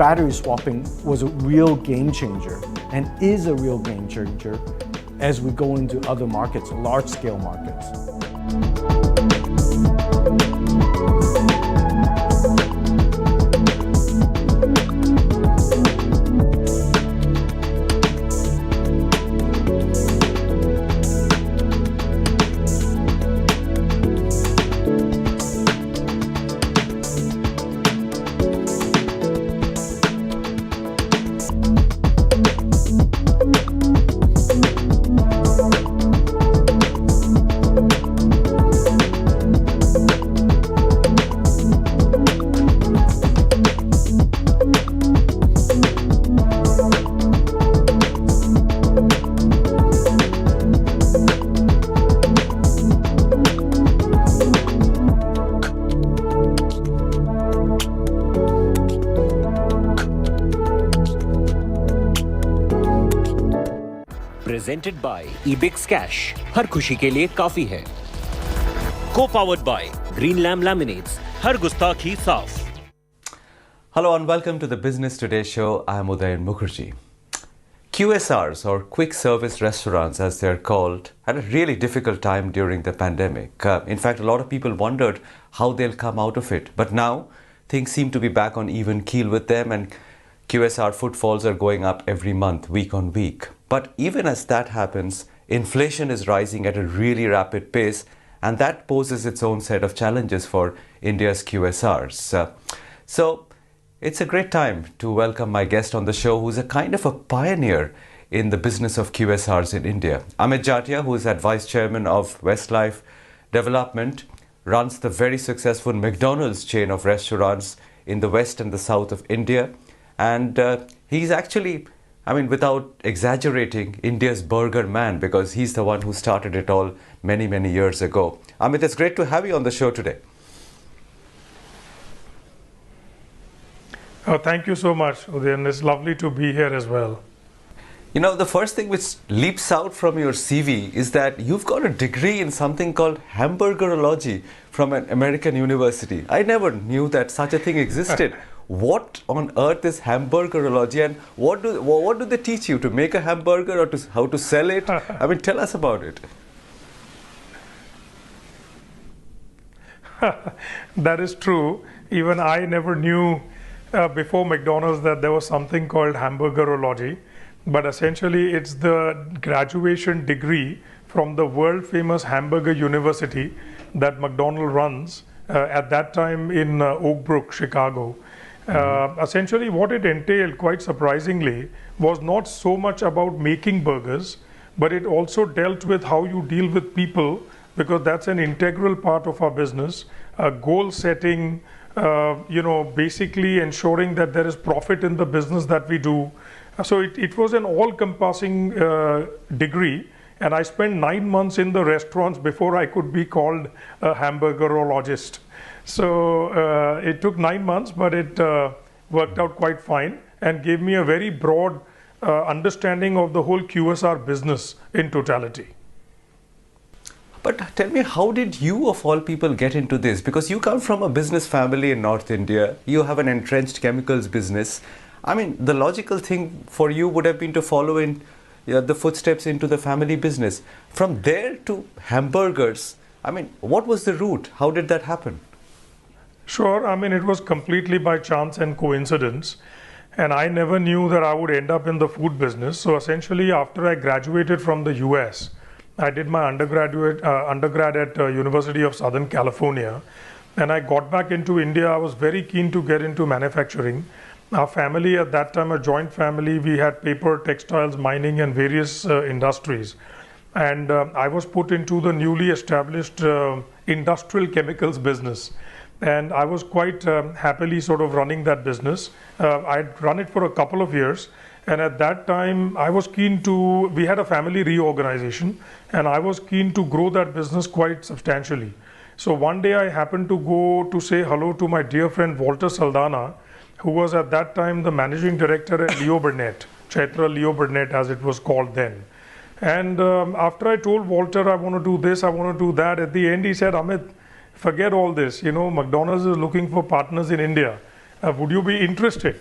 battery swapping was a real game changer and is a real game changer as we go into other markets, large-scale markets. Presented by Ebix Cash. हर खुशी के लिए काफी है. Co-powered by Green Lamb Laminates. हर गुस्ताखी साफ. Hello and welcome to the Business Today show. I am Udayan Mukherjee. QSRs, or quick service restaurants as they're called, had a really difficult time during the pandemic. In fact, a lot of people wondered how they'll come out of it. But now things seem to be back on even keel with them, and QSR footfalls are going up every month, week on week. But even as that happens, inflation is rising at a really rapid pace, and that poses its own set of challenges for India's QSRs. So it's a great time to welcome my guest on the show, who's a kind of a pioneer in the business of QSRs in India. Amit Jatia, who is at Vice Chairman of Westlife Development, runs the very successful McDonald's chain of restaurants in the west and the south of India. And he's actually, without exaggerating, India's burger man, because he's the one who started it all many, many years ago. Amit, it's great to have you on the show today. Thank you so much, Udayan. It's lovely to be here as well. You know, the first thing which leaps out from your CV is that you've got a degree in something called Hamburgerology from an American university. I never knew that such a thing existed. What on earth is Hamburgerology, and what do they teach you, to make a hamburger or how to sell it? Tell us about it. That is true. Even I never knew before McDonald's that there was something called Hamburgerology. But essentially, it's the graduation degree from the world famous Hamburger University that McDonald runs at that time in Oak Brook, Chicago. Essentially, what it entailed, quite surprisingly, was not so much about making burgers, but it also dealt with how you deal with people, because that's an integral part of our business. Goal setting, basically ensuring that there is profit in the business that we do. So it was an all-encompassing degree, and I spent 9 months in the restaurants before I could be called a Hamburgerologist. So it took 9 months, but it worked out quite fine and gave me a very broad understanding of the whole QSR business in totality. But tell me, how did you, of all people, get into this? Because you come from a business family in North India. You have an entrenched chemicals business. The logical thing for you would have been to follow in the footsteps into the family business. From there to hamburgers, what was the route? How did that happen? Sure. It was completely by chance and coincidence. And I never knew that I would end up in the food business. So essentially, after I graduated from the US, I did my undergrad at University of Southern California. And I got back into India. I was very keen to get into manufacturing. Our family at that time, a joint family, we had paper, textiles, mining, and various industries. And I was put into the newly established industrial chemicals business. And I was quite happily sort of running that business. I'd run it for a couple of years. And at that time, I was keen to, we had a family reorganization, and I was keen to grow that business quite substantially. So one day I happened to go to say hello to my dear friend Walter Saldana, who was at that time the managing director at Leo Burnett, Chaitra Leo Burnett as it was called then. And after I told Walter, I want to do this, I want to do that, at the end he said, Amit, forget all this, McDonald's is looking for partners in India. Would you be interested?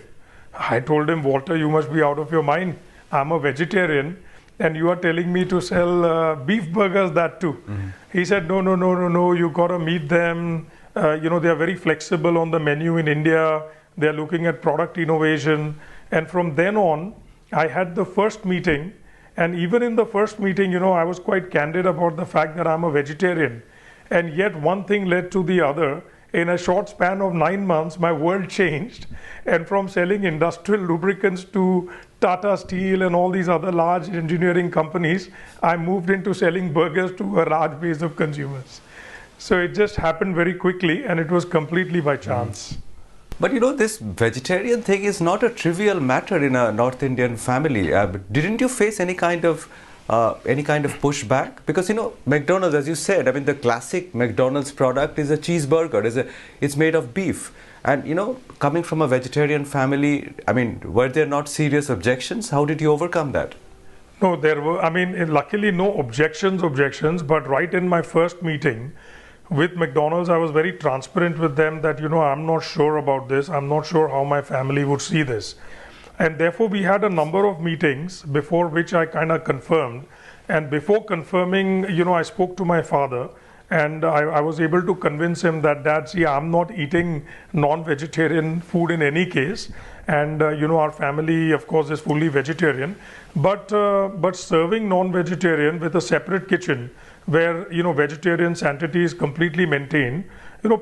I told him, Walter, you must be out of your mind. I'm a vegetarian and you are telling me to sell beef burgers, that too. He said, no, you got to meet them. They are very flexible on the menu in India. They are looking at product innovation. And from then on, I had the first meeting. And even in the first meeting, I was quite candid about the fact that I'm a vegetarian. And yet one thing led to the other. In a short span of 9 months, my world changed. And from selling industrial lubricants to Tata Steel and all these other large engineering companies, I moved into selling burgers to a large base of consumers. So it just happened very quickly, and it was completely by chance. But this vegetarian thing is not a trivial matter in a North Indian family. Didn't you face any kind of pushback? Because McDonald's, as you said, I mean, the classic McDonald's product is a cheeseburger. It's made of beef. And coming from a vegetarian family, I mean, were there not serious objections? How did you overcome that? No, there were. I mean, luckily no objections. But right in my first meeting with McDonald's, I was very transparent with them that I'm not sure about this. I'm not sure how my family would see this. And therefore, we had a number of meetings before which I kind of confirmed. And before confirming, I spoke to my father and I was able to convince him that, Dad, see, I'm not eating non-vegetarian food in any case. And, our family, of course, is fully vegetarian. But serving non-vegetarian with a separate kitchen where, vegetarian sanctity is completely maintained,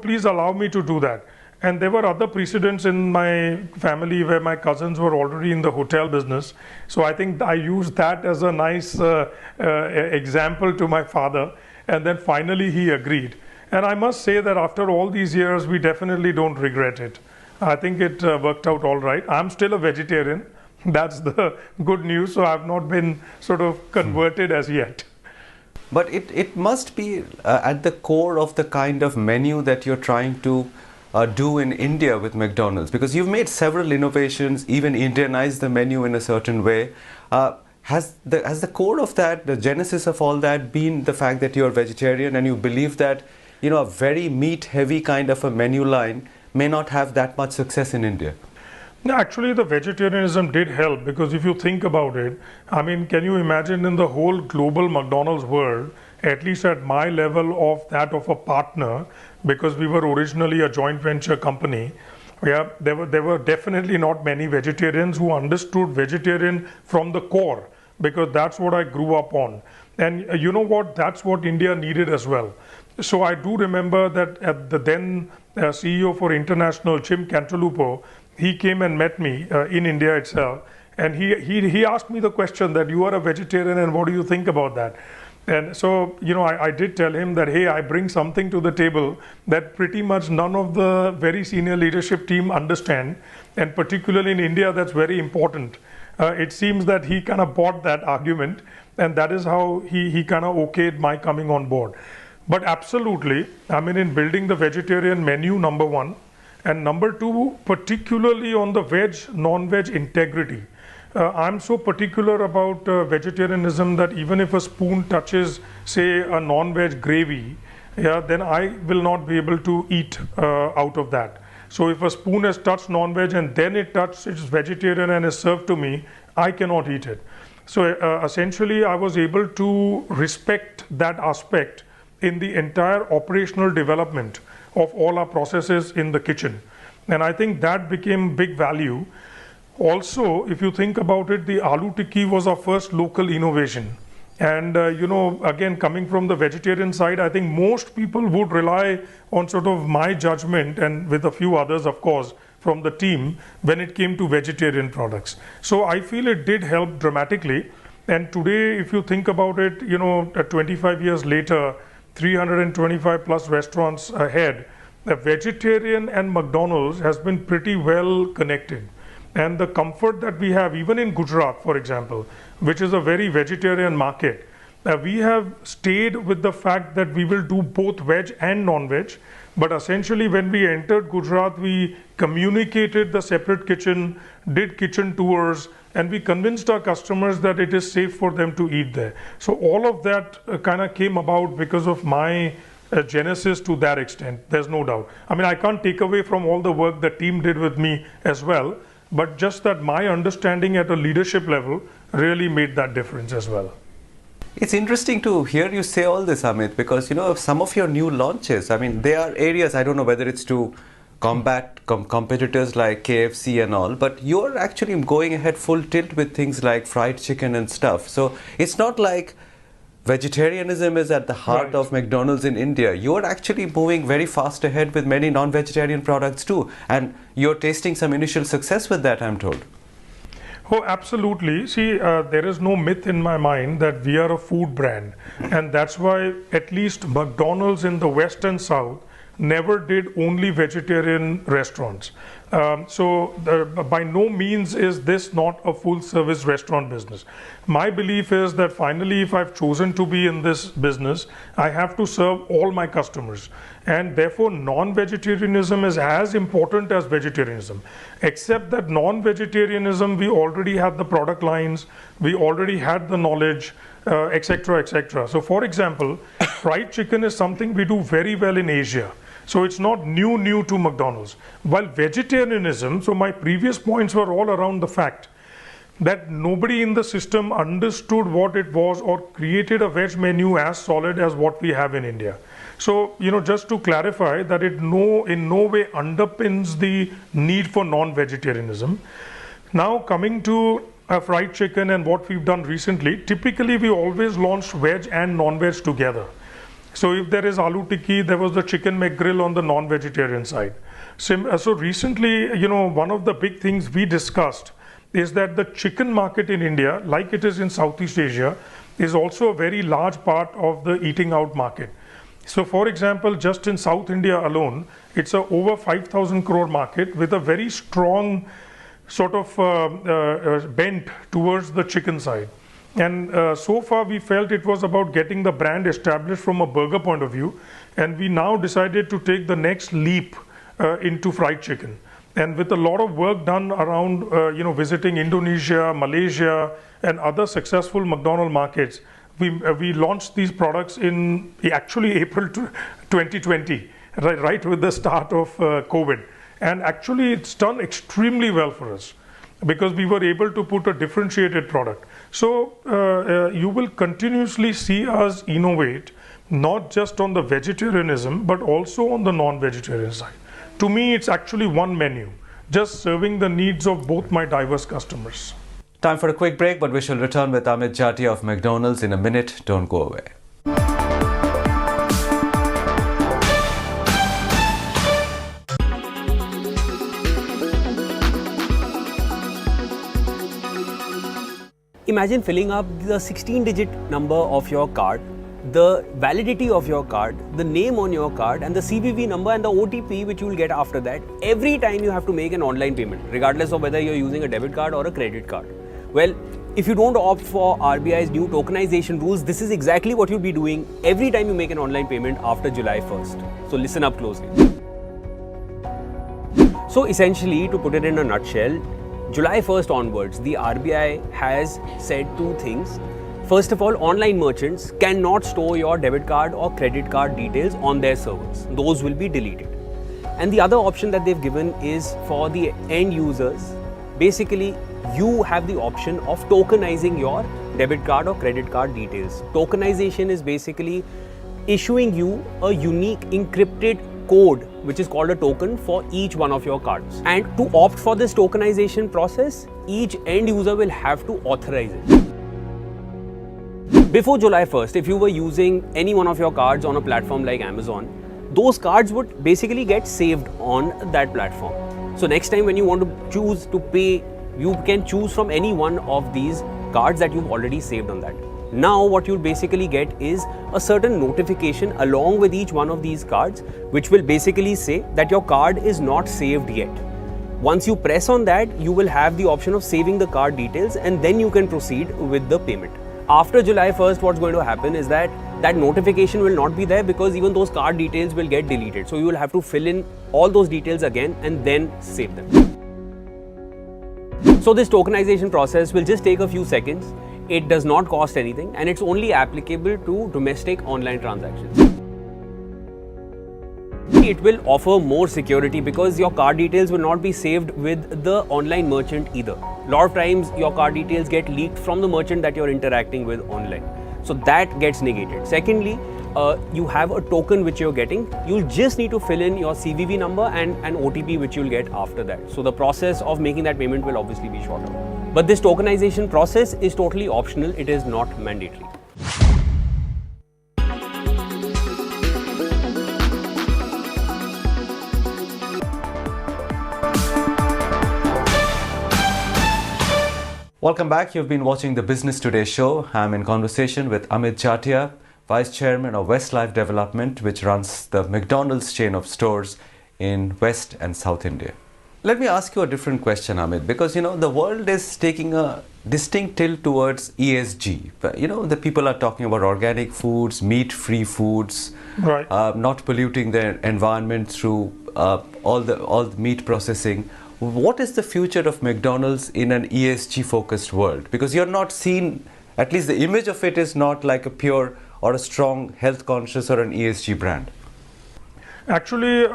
please allow me to do that. And there were other precedents in my family where my cousins were already in the hotel business. So I think I used that as a nice example to my father. And then finally he agreed. And I must say that after all these years, we definitely don't regret it. I think it worked out all right. I'm still a vegetarian. That's the good news. So I've not been sort of converted as yet. But it must be at the core of the kind of menu that you're trying to do in India with McDonald's, because you've made several innovations, even Indianized the menu in a certain way. Has the core of that, the genesis of all that, been the fact that you're vegetarian and you believe that a very meat-heavy kind of a menu line may not have that much success in India? No, actually, the vegetarianism did help, because if you think about it, I mean, can you imagine in the whole global McDonald's world, at least at my level of that of a partner, because we were originally a joint venture company, there were definitely not many vegetarians who understood vegetarian from the core, because that's what I grew up on. And you know what, that's what India needed as well. So I do remember that at the then CEO for International, Jim Cantalupo, he came and met me in India itself, and he asked me the question that, you are a vegetarian and what do you think about that? And so, I did tell him that, hey, I bring something to the table that pretty much none of the very senior leadership team understand. And particularly in India, that's very important. It seems that he kind of bought that argument, and that is how he kind of okayed my coming on board. But absolutely, I mean, in building the vegetarian menu, number one, and number two, particularly on the veg, non-veg integrity. I'm so particular about vegetarianism that even if a spoon touches, say, a non-veg gravy, then I will not be able to eat out of that. So if a spoon has touched non-veg and then it's vegetarian and is served to me, I cannot eat it. So essentially, I was able to respect that aspect in the entire operational development of all our processes in the kitchen. And I think that became big value. Also, if you think about it, the aloo tikki was our first local innovation. And, again, coming from the vegetarian side, I think most people would rely on sort of my judgment, and with a few others, of course, from the team when it came to vegetarian products. So I feel it did help dramatically. And today, if you think about it, 25 years later, 325 plus restaurants ahead, the vegetarian and McDonald's has been pretty well connected. And the comfort that we have, even in Gujarat, for example, which is a very vegetarian market, we have stayed with the fact that we will do both veg and non-veg. But essentially, when we entered Gujarat, we communicated the separate kitchen, did kitchen tours, and we convinced our customers that it is safe for them to eat there. So all of that kind of came about because of my genesis to that extent. There's no doubt. I mean, I can't take away from all the work the team did with me as well. but just that my understanding at a leadership level really made that difference as well. It's interesting to hear you say all this, Amit, because some of your new launches, I mean, they are areas, I don't know whether it's to combat competitors like KFC and all, but you're actually going ahead full tilt with things like fried chicken and stuff. So it's not like vegetarianism is at the heart of McDonald's in India. You're actually moving very fast ahead with many non-vegetarian products too, and you're tasting some initial success with that, I'm told. Oh, absolutely. See, there is no myth in my mind that we are a food brand, and that's why at least McDonald's in the West and South never did only vegetarian restaurants. By no means is this not a full service restaurant business. My belief is that finally, if I've chosen to be in this business, I have to serve all my customers. And therefore, non-vegetarianism is as important as vegetarianism. Except that non-vegetarianism, we already had the product lines, we already had the knowledge, etc., etc. So for example, fried chicken is something we do very well in Asia. So it's not new to McDonald's. While vegetarianism, so my previous points were all around the fact that nobody in the system understood what it was or created a veg menu as solid as what we have in India. So, just to clarify that it in no way underpins the need for non-vegetarianism. Now coming to fried chicken and what we've done recently, typically we always launch veg and non-veg together. So if there is aloo tikki, there was the chicken McGrill on the non-vegetarian side. So recently, one of the big things we discussed is that the chicken market in India, like it is in Southeast Asia, is also a very large part of the eating out market. So for example, just in South India alone, it's a over 5,000 crore market with a very strong sort of bent towards the chicken side. And so far we felt it was about getting the brand established from a burger point of view, and we now decided to take the next leap into fried chicken. And with a lot of work done around visiting Indonesia, Malaysia and other successful McDonald markets, we launched these products in actually April 2020, right with the start of COVID. And actually it's done extremely well for us, because we were able to put a differentiated product. So you will continuously see us innovate, not just on the vegetarianism, but also on the non-vegetarian side. To me, it's actually one menu, just serving the needs of both my diverse customers. Time for a quick break, but we shall return with Amit Jatia of McDonald's in a minute. Don't go away. Imagine filling up the 16-digit number of your card, the validity of your card, the name on your card, and the CVV number and the OTP which you will get after that every time you have to make an online payment, regardless of whether you're using a debit card or a credit card. Well, if you don't opt for RBI's new tokenization rules, this is exactly what you'll be doing every time you make an online payment after July 1st. So listen up closely. So essentially, to put it in a nutshell, July 1st onwards, the RBI has said two things. First of all, online merchants cannot store your debit card or credit card details on their servers. Those will be deleted. And the other option that they've given is for the end users. Basically, you have the option of tokenizing your debit card or credit card details. Tokenization is basically issuing you a unique encrypted code which is called a token for each one of your cards. And to opt for this tokenization process, each end user will have to authorize it. Before July 1st, if you were using any one of your cards on a platform like Amazon, those cards would basically get saved on that platform. So next time when you want to choose to pay, you can choose from any one of these cards that you've already saved on that. Now what you'll basically get is a certain notification along with each one of these cards, which will basically say that your card is not saved yet. Once you press on that, you will have the option of saving the card details, and then you can proceed with the payment. After July 1st, what's going to happen is that notification will not be there, because even those card details will get deleted. So you will have to fill in all those details again and then save them. So this tokenization process will just take a few seconds. It does not cost anything, and it's only applicable to domestic online transactions. It will offer more security because your card details will not be saved with the online merchant either. A lot of times your card details get leaked from the merchant that you're interacting with online. So that gets negated. Secondly, you have a token which you're getting. You'll just need to fill in your CVV number and an OTP which you'll get after that. So the process of making that payment will obviously be shorter. But this tokenization process is totally optional. It is not mandatory. Welcome back. You've been watching the Business Today show. I'm in conversation with Amit Jatia, Vice Chairman of Westlife Development, which runs the McDonald's chain of stores in West and South India. Let me ask you a different question, Amit, because the world is taking a distinct tilt towards ESG. But, the people are talking about organic foods, meat-free foods, Right. not polluting their environment through all the meat processing. What is the future of McDonald's in an ESG-focused world? Because you're not seen, at least the image of it is not like a pure or a strong health conscious or an ESG brand. Actually,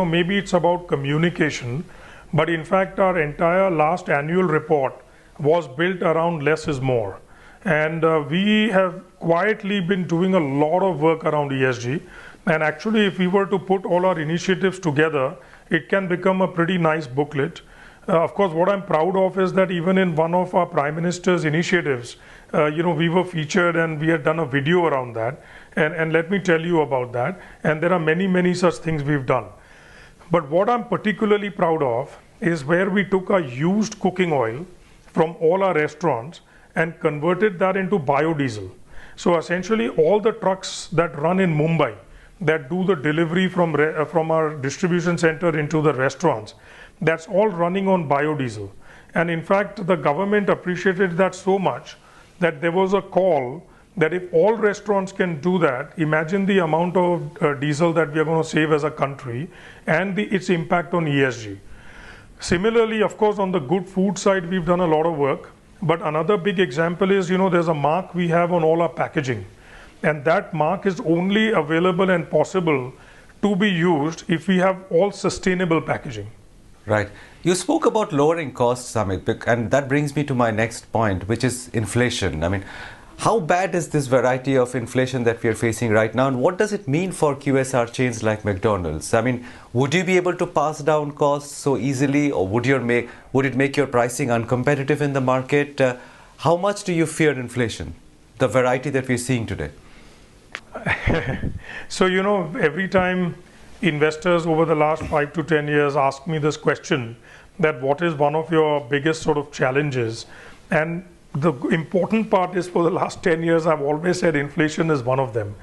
maybe it's about communication, but in fact, our entire last annual report was built around less is more. And we have quietly been doing a lot of work around ESG. And actually, if we were to put all our initiatives together, it can become a pretty nice booklet. Of course, what I'm proud of is that even in one of our Prime Minister's initiatives, we were featured and we had done a video around that. And let me tell you about that. And there are many, many such things we've done. But what I'm particularly proud of is where we took a used cooking oil from all our restaurants and converted that into biodiesel. So essentially, all the trucks that run in Mumbai, that do the delivery from our distribution center into the restaurants, that's all running on biodiesel. And in fact, the government appreciated that so much that there was a call that if all restaurants can do that, imagine the amount of diesel that we are going to save as a country and its impact on ESG. Similarly, of course, on the good food side, we've done a lot of work. But another big example is, there's a mark we have on all our packaging. And that mark is only available and possible to be used if we have all sustainable packaging. Right. You spoke about lowering costs, Amit, and that brings me to my next point, which is inflation. I mean, how bad is this variety of inflation that we are facing right now, and what does it mean for QSR chains like McDonald's? I mean, would you be able to pass down costs so easily, or would it make your pricing uncompetitive in the market? How much do you fear inflation, the variety that we're seeing today? So, every time investors over the last 5 to 10 years ask me this question, that what is one of your biggest sort of challenges? And the important part is, for the last 10 years, I've always said inflation is one of them.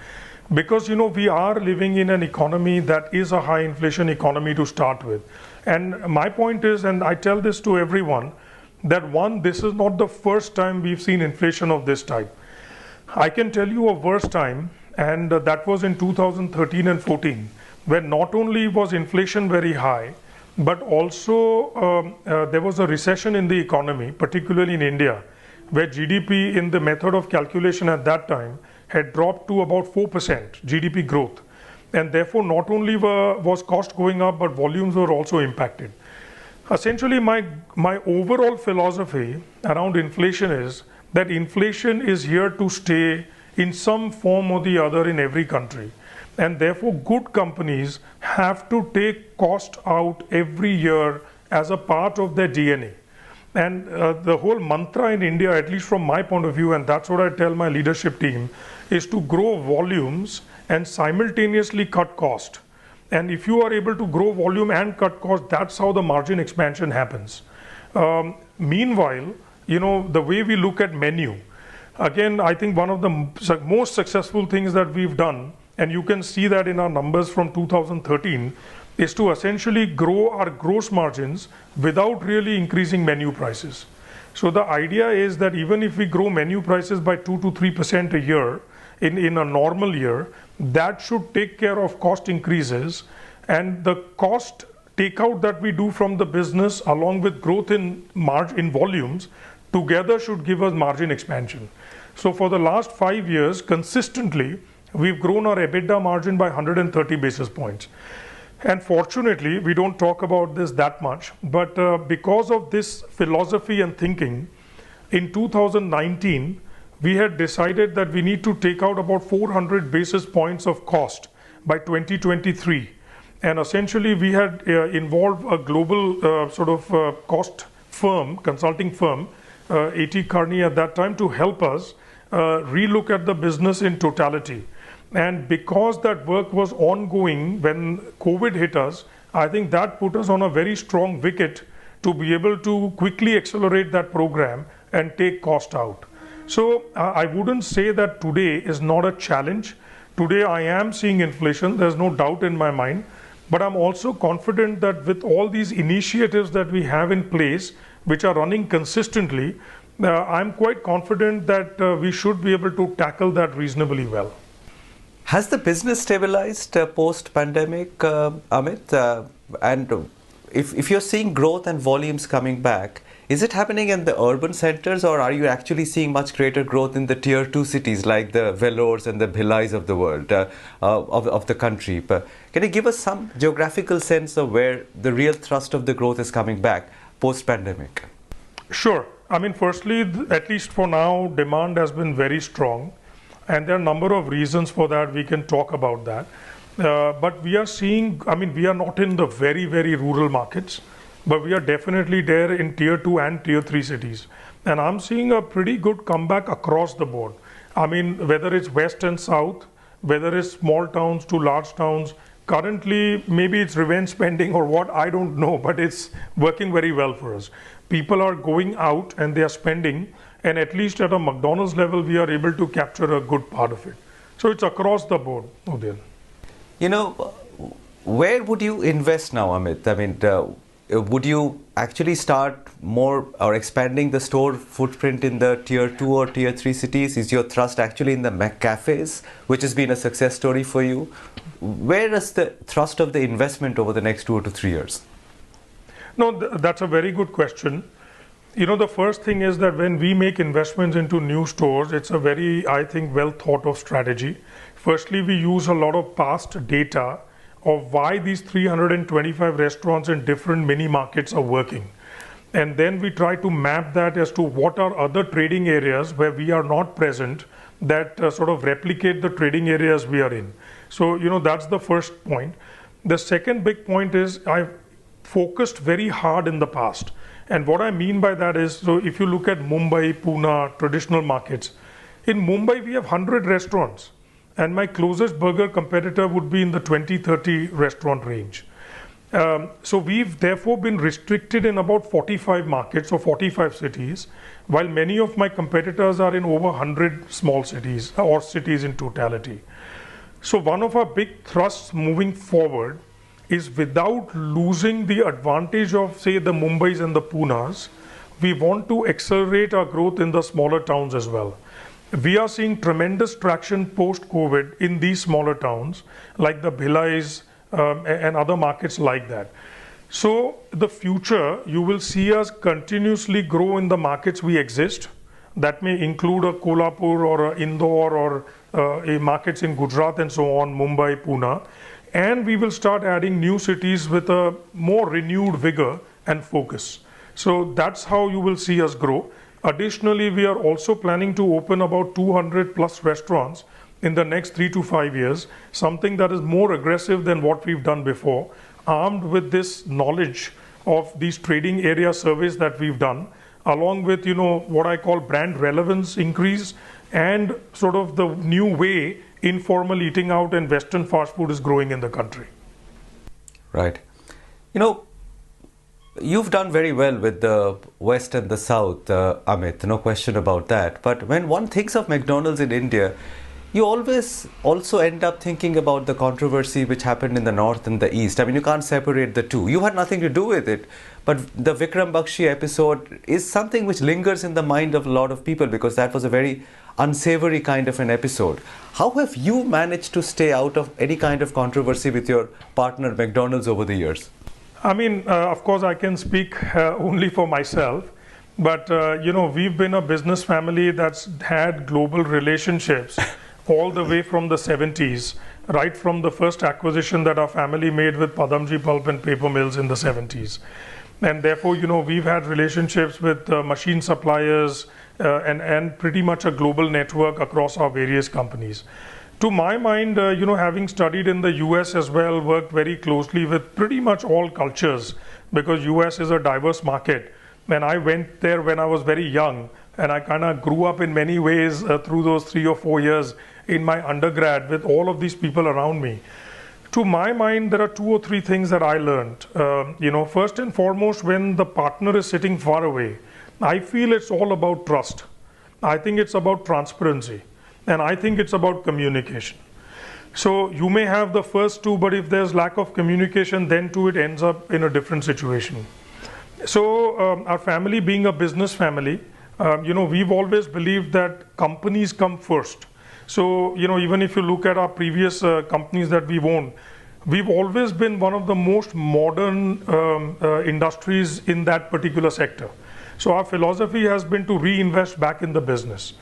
Because, we are living in an economy that is a high inflation economy to start with. And my point is, and I tell this to everyone, that one, this is not the first time we've seen inflation of this type. I can tell you a worse time, and that was in 2013 and 14, where not only was inflation very high, but also there was a recession in the economy, particularly in India, where GDP in the method of calculation at that time had dropped to about 4% GDP growth. And therefore, not only was cost going up, but volumes were also impacted. Essentially, my overall philosophy around inflation is that inflation is here to stay in some form or the other in every country. And therefore, good companies have to take cost out every year as a part of their DNA. And the whole mantra in India, at least from my point of view, and that's what I tell my leadership team, is to grow volumes and simultaneously cut cost. And if you are able to grow volume and cut cost, that's how the margin expansion happens. Meanwhile, the way we look at menu, again, I think one of the most successful things that we've done, and you can see that in our numbers from 2013, is to essentially grow our gross margins without really increasing menu prices. So the idea is that even if we grow menu prices by 2 to 3% a year in a normal year, that should take care of cost increases, and the cost takeout that we do from the business along with growth in volumes together should give us margin expansion. So for the last 5 years, consistently, we've grown our EBITDA margin by 130 basis points. And fortunately, we don't talk about this that much, but because of this philosophy and thinking, in 2019, we had decided that we need to take out about 400 basis points of cost by 2023. And essentially, we had involved a global cost firm, consulting firm, A.T. Kearney at that time, to help us relook at the business in totality. And because that work was ongoing when COVID hit us, I think that put us on a very strong wicket to be able to quickly accelerate that program and take cost out. So I wouldn't say that today is not a challenge. Today I am seeing inflation, there's no doubt in my mind, but I'm also confident that with all these initiatives that we have in place, which are running consistently, I'm quite confident that we should be able to tackle that reasonably well. Has the business stabilized post-pandemic, Amit? And if you're seeing growth and volumes coming back, is it happening in the urban centers, or are you actually seeing much greater growth in the tier 2 cities like the Vellores and the Bhilais of the world, of the country? But can you give us some geographical sense of where the real thrust of the growth is coming back post-pandemic? Sure. I mean, firstly, at least for now, demand has been very strong. And there are a number of reasons for that. We can talk about that. But we are seeing, I mean, we are not in the very, very rural markets, but we are definitely there in tier 2 and tier 3 cities. And I'm seeing a pretty good comeback across the board. I mean, whether it's west and south, whether it's small towns to large towns, currently, maybe it's revenge spending or what, I don't know, but it's working very well for us. People are going out and they are spending, and at least at a McDonald's level, we are able to capture a good part of it. So it's across the board, Udayan. You know, where would you invest now, Amit? I mean, would you actually start more or expanding the store footprint in the tier 2 or tier 3 cities? Is your thrust actually in the McCafes, which has been a success story for you? Where is the thrust of the investment over the next 2 to 3 years? No, that's a very good question. You know, the first thing is that when we make investments into new stores, it's a very, I think, well thought of strategy. Firstly, we use a lot of past data of why these 325 restaurants in different mini markets are working. And then we try to map that as to what are other trading areas where we are not present that sort of replicate the trading areas we are in. So, you know, that's the first point. The second big point is I've focused very hard in the past. And what I mean by that is, so if you look at Mumbai, Pune, traditional markets, in Mumbai we have 100 restaurants, and my closest burger competitor would be in the 20-30 restaurant range. So we've therefore been restricted in about 45 markets or 45 cities, while many of my competitors are in over 100 small cities or cities in totality. So one of our big thrusts moving forward is, without losing the advantage of, say, the Mumbais and the Punas, we want to accelerate our growth in the smaller towns as well. We are seeing tremendous traction post-COVID in these smaller towns, like the Bhilais and other markets like that. So the future, you will see us continuously grow in the markets we exist. That may include a Kolhapur or a Indore or markets in Gujarat and so on, Mumbai, Pune. And we will start adding new cities with a more renewed vigor and focus. So that's how you will see us grow. Additionally, we are also planning to open about 200 plus restaurants in the next 3 to 5 years, something that is more aggressive than what we've done before, armed with this knowledge of these trading area surveys that we've done, along with, you know, what I call brand relevance increase and sort of the new way informal eating out and Western fast food is growing in the country. Right. You know, you've done very well with the West and the South, Amit, no question about that. But when one thinks of McDonald's in India, you always also end up thinking about the controversy which happened in the North and the East. I mean, you can't separate the two. You had nothing to do with it. But the Vikram Bakshi episode is something which lingers in the mind of a lot of people because that was a very unsavory kind of an episode. How have you managed to stay out of any kind of controversy with your partner McDonald's over the years? I mean, of course, I can speak only for myself. But, you know, we've been a business family that's had global relationships all the way from the 70s, right from the first acquisition that our family made with Padamji Pulp and Paper Mills in the 70s. And therefore, we've had relationships with machine suppliers and pretty much a global network across our various companies. To my mind, having studied in the US as well, worked very closely with pretty much all cultures, because US is a diverse market. And I went there when I was very young, and I kind of grew up in many ways through those 3 or 4 years in my undergrad with all of these people around me. To my mind, there are 2 or 3 things that I learned. First and foremost, when the partner is sitting far away, I feel it's all about trust. I think it's about transparency, and I think it's about communication. So you may have the first 2, but if there's lack of communication, then too it ends up in a different situation. So our family being a business family, we've always believed that companies come first. So, even if you look at our previous companies that we've owned, we've always been one of the most modern industries in that particular sector. So our philosophy has been to reinvest back in the business.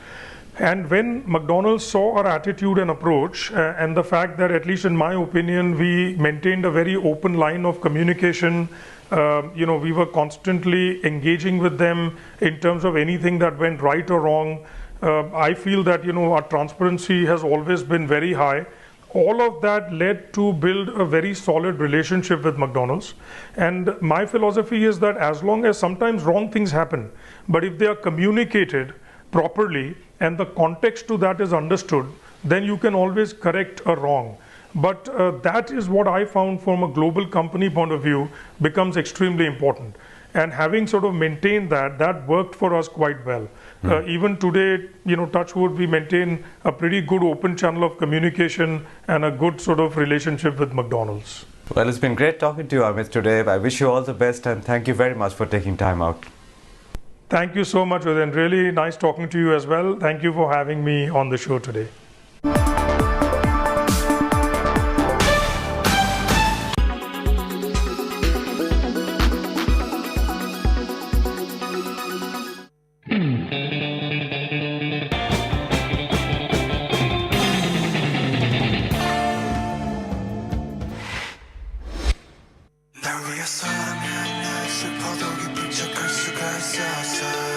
And when McDonald's saw our attitude and approach, and the fact that, at least in my opinion, we maintained a very open line of communication, we were constantly engaging with them in terms of anything that went right or wrong. I feel that, our transparency has always been very high. All of that led to build a very solid relationship with McDonald's. And my philosophy is that as long as sometimes wrong things happen, but if they are communicated properly and the context to that is understood, then you can always correct a wrong. But that is what I found from a global company point of view becomes extremely important. And having sort of maintained that worked for us quite well. Even today, touch wood, we maintain a pretty good open channel of communication and a good sort of relationship with McDonald's. Well, it's been great talking to you, Amit, today. I wish you all the best, and thank you very much for taking time out. Thank you so much, Udayan. Really nice talking to you as well. Thank you for having me on the show today. 날 위해서라면 날 슬퍼도 기쁜 척할 수가 있었어